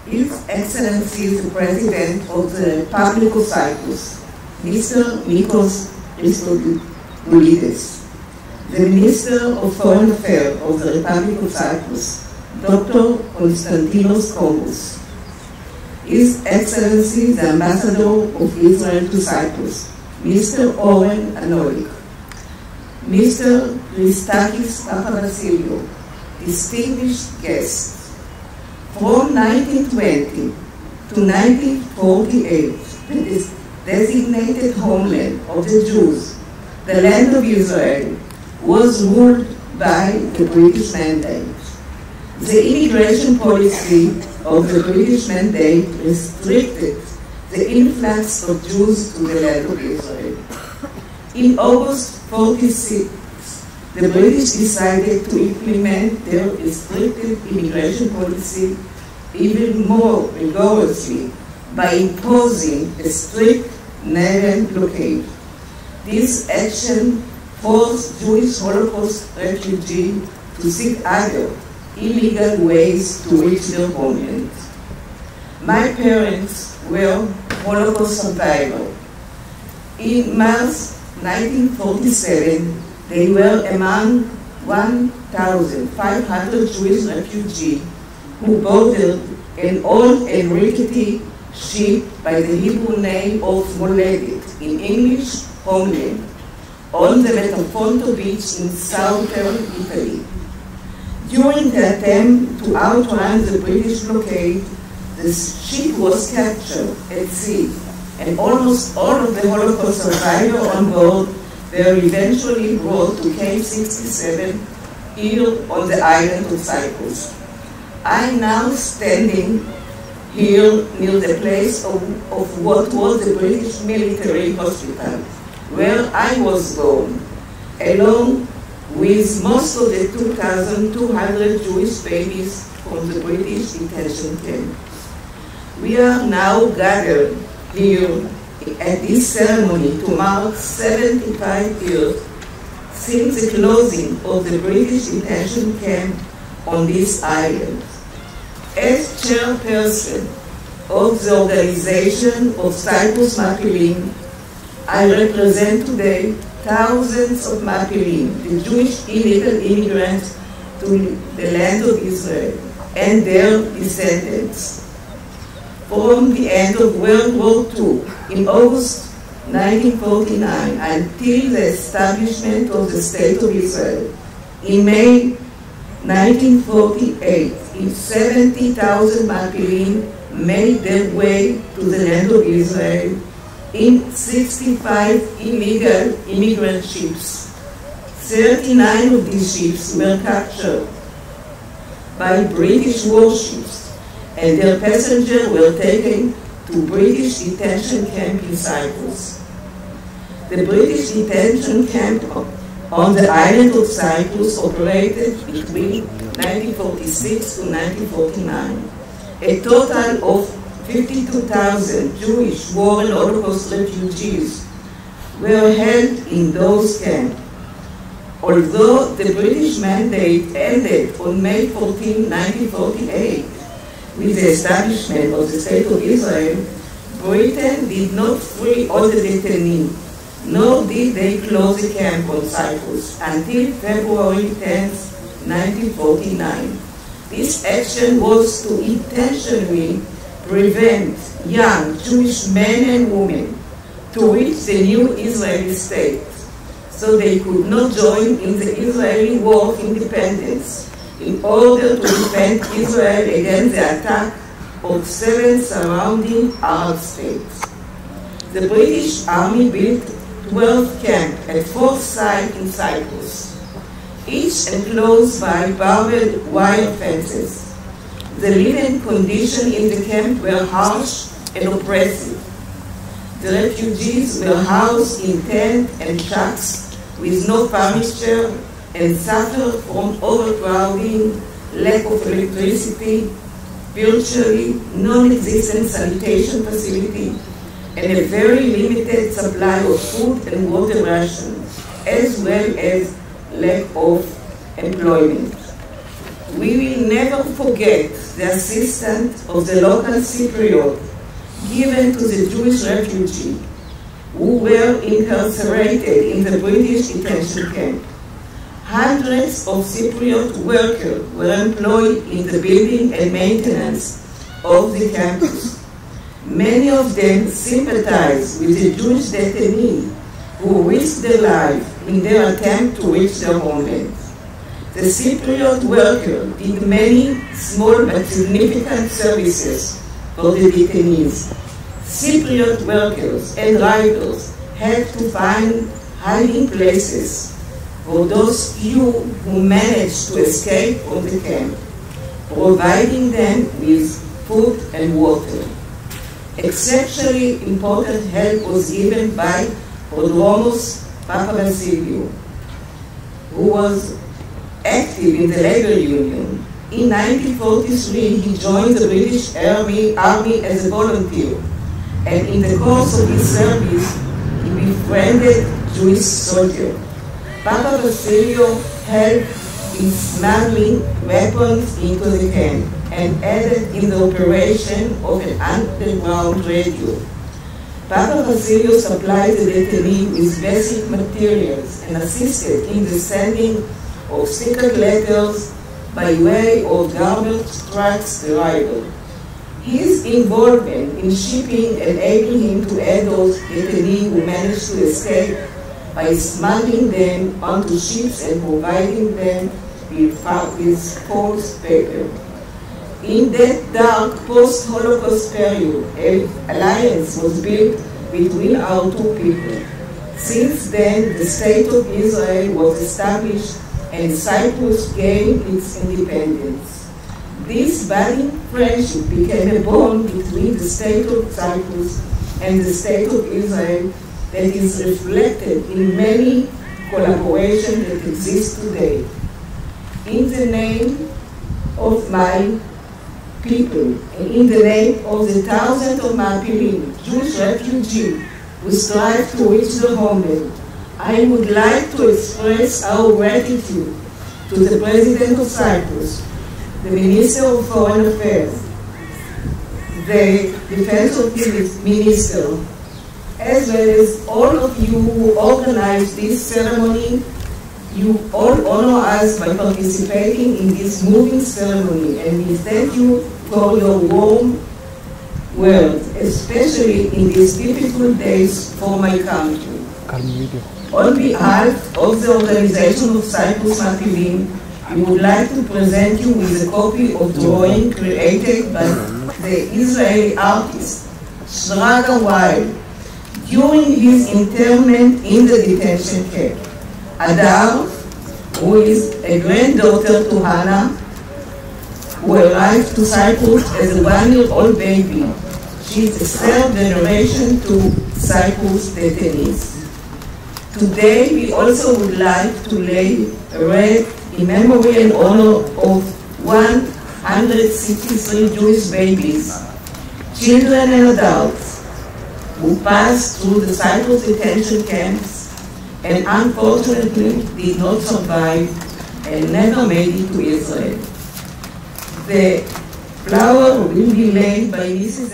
His Excellency the President of the Republic of Cyprus, Mr. Nikos Christodoulides, the Minister of Foreign Affairs of the Republic of Cyprus, Dr. Konstantinos Kombos, His Excellency the Ambassador of Israel to Cyprus, Mr. Oren Anolik, Mr. Christakis Papabasilio, distinguished guests. From 1920 to 1948, the designated homeland of the Jews, the land of Israel, was ruled by the British Mandate. The immigration policy of the British Mandate restricted the influx of Jews to the land of Israel. In August 1946, the British decided to implement their restrictive immigration policy even more rigorously by imposing a strict naval blockade. This action forced Jewish Holocaust refugees to seek other illegal ways to reach their homeland. My parents were Holocaust survivors. In March 1947, they were among 1,500 Jewish refugees who boarded an old and rickety ship by the Hebrew name of Moledet, in English, homeland, on the Metafonto beach in southern Italy. During the attempt to outrun the British blockade, the ship was captured at sea, and almost all of the Holocaust survivors on board were eventually brought to Camp 67 here on the island of Cyprus. I am now standing here near the place of what was the British military hospital, where I was born, along with most of the 2,200 Jewish babies from the British detention camp. We are now gathered here at this ceremony to mark 75 years since the closing of the British detention camp on this island. As chairperson of the Organization of Cyprus Maafilim, I represent today thousands of Maafilim, the Jewish illegal immigrants to the land of Israel, and their descendants. From the end of World War II in August 1949 until the establishment of the State of Israel in May 1948, 70,000 Maafilim made their way to the land of Israel in 65 illegal immigrant ships. 39 of these ships were captured by British warships, and their passengers were taken to British detention camp in Cyprus. The British detention camp on the island of Cyprus operated between 1946 to 1949. A total of 52,000 Jewish war and Holocaust refugees were held in those camps. Although the British mandate ended on May 14, 1948, with the establishment of the State of Israel, Britain did not free all the detainees, nor did they close the camp on Cyprus until February 10, 1949. This action was to intentionally prevent young Jewish men and women to reach the new Israeli state, so they could not join in the Israeli War of Independence in order to defend Israel against the attack of 7 surrounding Arab states. The British Army built 12 camps at 4 sites in Cyprus, each enclosed by barbed wire fences. The living conditions in the camp were harsh and oppressive. The refugees were housed in tents and shacks with no furniture and suffered from overcrowding, lack of electricity, virtually non-existent sanitation facility, and a very limited supply of food and water rations, as well as lack of employment. We will never forget the assistance of the local Cypriot given to the Jewish refugees who were incarcerated in the British detention camp. Hundreds of Cypriot workers were employed in the building and maintenance of the campus. Many of them sympathized with the Jewish detainees who risked their lives in their attempt to reach their homeland. The Cypriot workers did many small but significant services for the detainees. Cypriot workers and riders had to find hiding places for those few who managed to escape from the camp, providing them with food and water. Exceptionally important help was given by Prodromos Papavassiliou, who was active in the labor union. In 1943, he joined the British Army as a volunteer, and in the course of his service, he befriended Jewish soldiers. Papavassiliou helped in smuggling weapons into the camp and aided in the operation of an underground radio. Papavassiliou supplied the detainees with basic materials and assisted in the sending of secret letters by way of garbage trucks to riders. His involvement in shipping enabled him to aid those detainees who managed to escape by smuggling them onto ships and providing them with false paper. In that dark post-Holocaust period, an alliance was built between our two people. Since then, the State of Israel was established and Cyprus gained its independence. This budding friendship became a bond between the State of Cyprus and the State of Israel that is reflected in many collaborations that exist today. In the name of my people, and in the name of the thousands of מעפילים, Jewish refugees who strive to reach their homeland, I would like to express our gratitude to the President of Cyprus, the Minister of Foreign Affairs, the Defense Minister, as well as all of you who organized this ceremony. You all honor us by participating in this moving ceremony, and we thank you for your warm words, especially in these difficult days for my country. On behalf of the Organization of Cyprus מעפילים, we would like to present you with a copy of drawing created by the Israeli artist Shraga Weil during his internment in the detention camp. Adar, who is a granddaughter to Hannah, who arrived to Cyprus as a one-year-old baby. She is the third generation to Cyprus detainees. Today, we also would like to lay a wreath in memory and honor of 163 Jewish babies, children and adults, who passed through the Cyprus detention camps and unfortunately did not survive and never made it to Israel. The flower will be laid by Mrs.